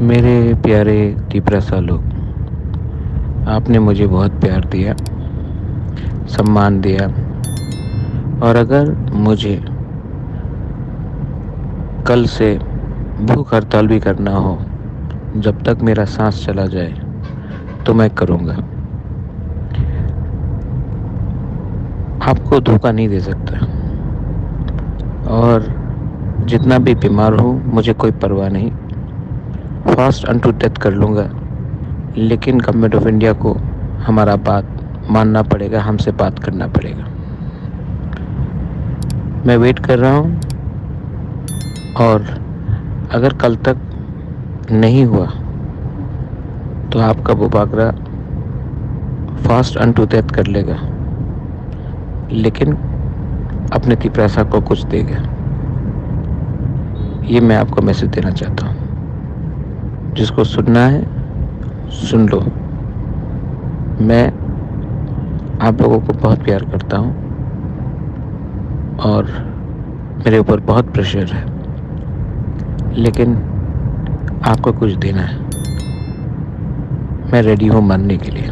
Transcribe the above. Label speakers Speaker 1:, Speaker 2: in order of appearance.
Speaker 1: मेरे प्यारे तीपरा लोग, आपने मुझे बहुत प्यार दिया, सम्मान दिया, और अगर मुझे कल से भूख हड़ताल भी करना हो जब तक मेरा सांस चला जाए तो मैं करूँगा। आपको धोखा नहीं दे सकता, और जितना भी बीमार हूँ मुझे कोई परवाह नहीं, फास्ट अनटू डेथ कर लूँगा। लेकिन गवर्नमेंट ऑफ इंडिया को हमारा बात मानना पड़ेगा, हमसे बात करना पड़ेगा। मैं वेट कर रहा हूँ, और अगर कल तक नहीं हुआ तो आपका वो बागरा फास्ट अनटू डेथ कर लेगा, लेकिन अपने तीपरासा को कुछ देगा। ये मैं आपको मैसेज देना चाहता हूँ। जिसको सुनना है सुन लो। मैं आप लोगों को बहुत प्यार करता हूँ, और मेरे ऊपर बहुत प्रेशर है, लेकिन आपको कुछ देना है। मैं रेडी हूँ मानने के लिए।